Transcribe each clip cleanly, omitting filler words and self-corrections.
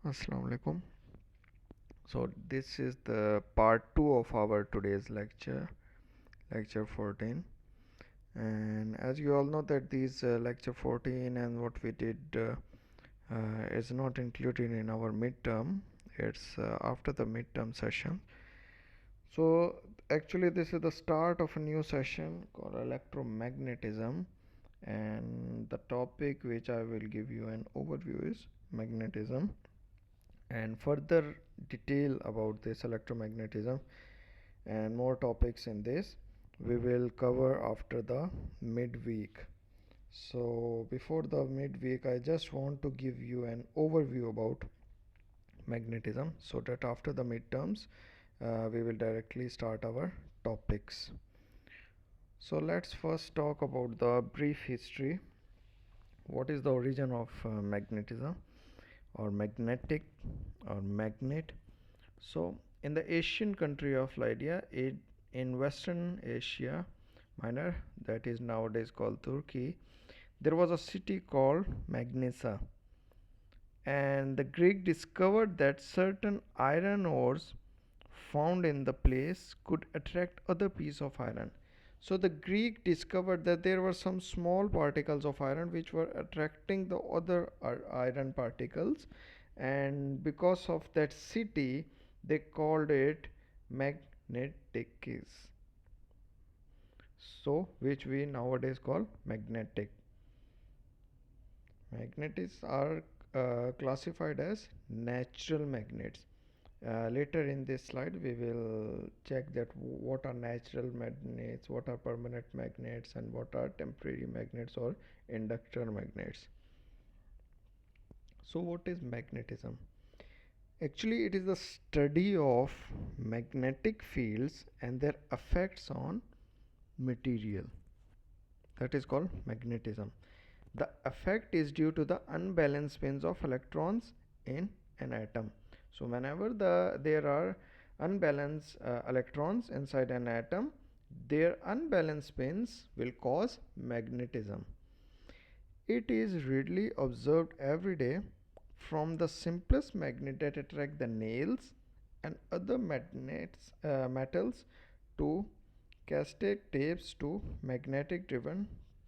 Assalamu alaikum. So this is the part 2 of our today's lecture, lecture 14. And as you all know that these lecture 14 and what we did is not included in our midterm. It's after the midterm session. So actually this is the start of a new session called electromagnetism, and the topic which I will give you an overview is magnetism, and further detail about this electromagnetism and more topics in this we will cover after the midweek. So before the midweek I just want to give you an overview about magnetism so that after the midterms we will directly start our topics. So let's first talk about the brief history. What is the origin of magnetism or magnetic or magnet? So, in the Asian country of Lydia, in Western Asia Minor, that is nowadays called Turkey, there was a city called Magnesa, and the Greek discovered that certain iron ores found in the place could attract other piece of iron. So the Greek discovered that there were some small particles of iron which were attracting the other iron particles, and because of that city they called it magnetikis, so which we nowadays call magnetic. Magnets are classified as natural magnets. Later in this slide we will check that what are natural magnets, what are permanent magnets, and what are temporary magnets or inductor magnets. So what is magnetism? Actually it is the study of magnetic fields and their effects on material. That is called magnetism. The effect is due to the unbalanced spins of electrons in an atom. So whenever there are unbalanced electrons inside an atom, their unbalanced spins will cause magnetism. It is readily observed every day, from the simplest magnet that attract the nails and other metals to cassette tapes to magnetic driven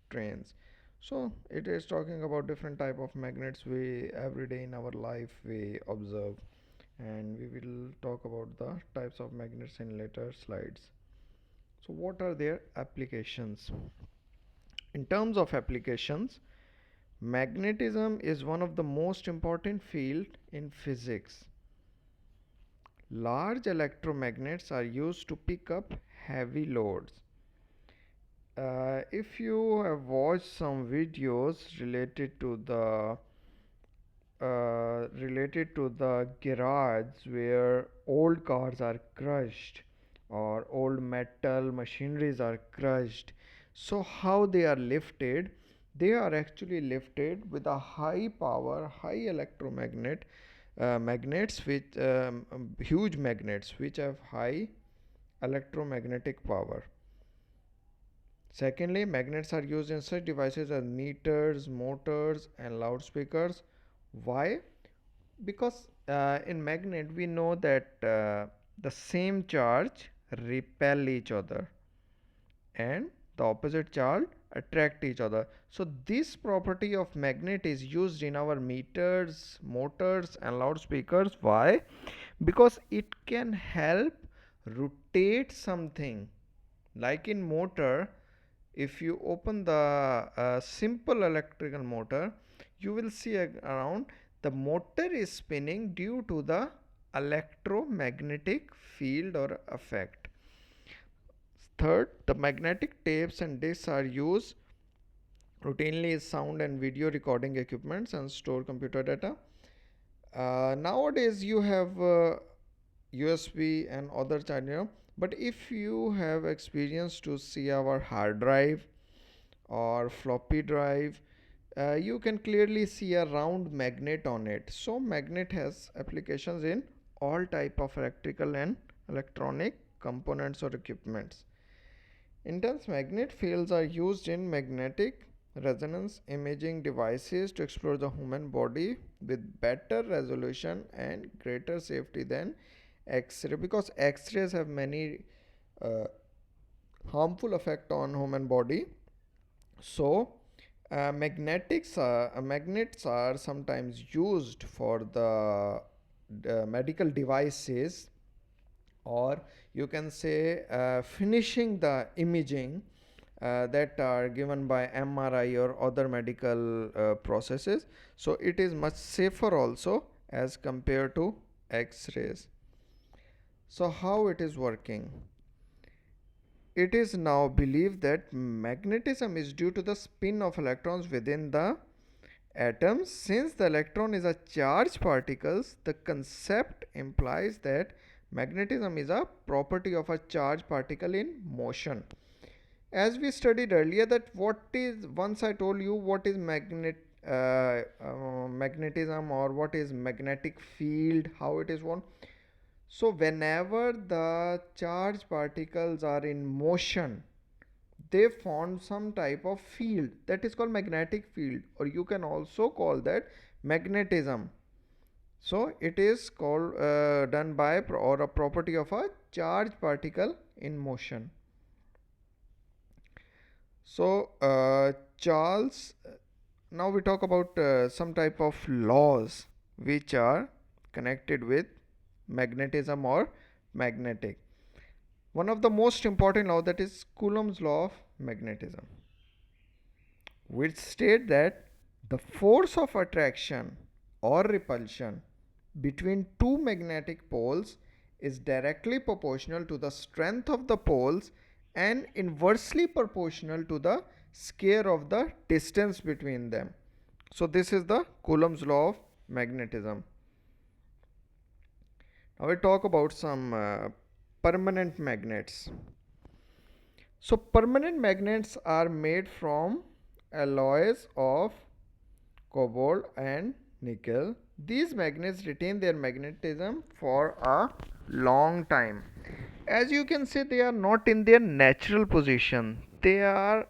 trains. So it is talking about different type of magnets we every day in our life we observe, and we will talk about the types of magnets in later slides. So what are their applications? In terms of applications, magnetism is one of the most important field in physics. Large electromagnets are used to pick up heavy loads. If you have watched some videos related to the garage where old cars are crushed or old metal machineries are crushed, so how they are lifted? They are actually lifted with a high power high electromagnet magnets with huge magnets which have high electromagnetic power. Secondly, magnets are used in such devices as meters, motors, and loudspeakers. Why? Because in magnet we know that the same charge repel each other and the opposite charge attract each other. So this property of magnet is used in our meters, motors, and loudspeakers. Why? Because it can help rotate something. Like in motor, if you open the simple electrical motor, you will see around the motor is spinning due to the electromagnetic field or effect. Third, the magnetic tapes and discs are used routinely as sound and video recording equipments and store computer data. Nowadays you have USB and other channel, but if you have experience to see our hard drive or floppy drive, you can clearly see a round magnet on it. So magnet has applications in all type of electrical and electronic components or equipments. Intense magnet fields are used in magnetic resonance imaging devices to explore the human body with better resolution and greater safety than X-ray, because X-rays have many uh, harmful effect on human body. So magnets are sometimes used for the medical devices, or you can say finishing the imaging that are given by MRI or other medical processes. So it is much safer also as compared to X-rays. So how it is working? It is now believed that magnetism is due to the spin of electrons within the atoms. Since the electron is a charged particle, the concept implies that magnetism is a property of a charged particle in motion. As we studied earlier, that what is, once I told you what is magnetism, or what is magnetic field, how it is formed. So whenever the charged particles are in motion, they form some type of field that is called magnetic field, or you can also call that magnetism. So it is called done by or a property of a charged particle in motion. So Charles, now we talk about some type of laws which are connected with magnetism or magnetic. One of the most important law, that is Coulomb's law of magnetism, which state that the force of attraction or repulsion between two magnetic poles is directly proportional to the strength of the poles and inversely proportional to the square of the distance between them. So this is the Coulomb's law of magnetism. Now we talk about some permanent magnets. So permanent magnets are made from alloys of cobalt and nickel. These magnets retain their magnetism for a long time. As you can see, they are not in their natural position. They are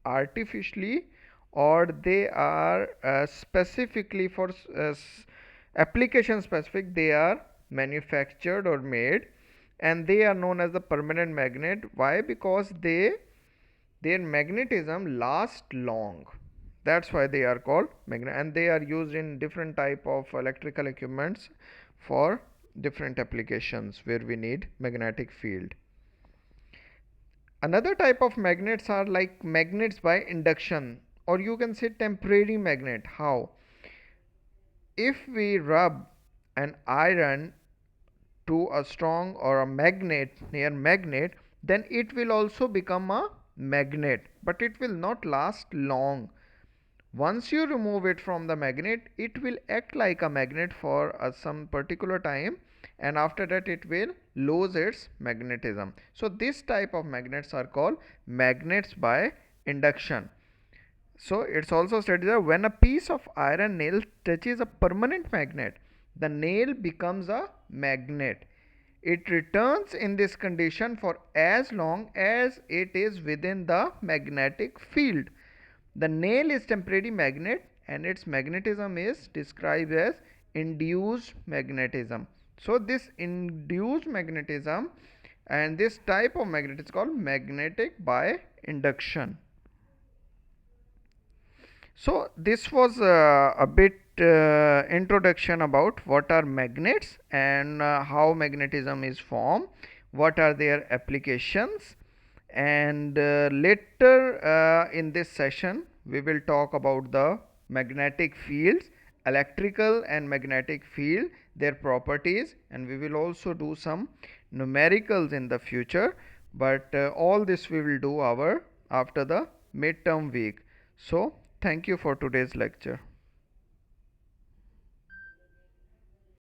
artificially, or they are specifically for application specific, they are manufactured or made, and they are known as the permanent magnet. Why? Because their magnetism lasts long. That's why they are called magnet, and they are used in different type of electrical equipments for different applications where we need magnetic field. Another type of magnets are like magnets by induction, or you can say temporary magnet. How? If we rub an iron to a strong or a magnet, near magnet, then it will also become a magnet, but it will not last long. Once you remove it from the magnet, it will act like a magnet for some particular time, and after that it will lose its magnetism. So this type of magnets are called magnets by induction. So it's also stated that when a piece of iron nail touches a permanent magnet, the nail becomes a magnet. It returns in this condition for as long as it is within the magnetic field. The nail is temporary magnet, and its magnetism is described as induced magnetism. So this induced magnetism and this type of magnet is called magnetic by induction. So this was a bit introduction about what are magnets and how magnetism is formed, what are their applications, and later in this session we will talk about the magnetic fields, electrical and magnetic field, their properties, and we will also do some numericals in the future, but all this we will do after the midterm week. So thank you for today's lecture.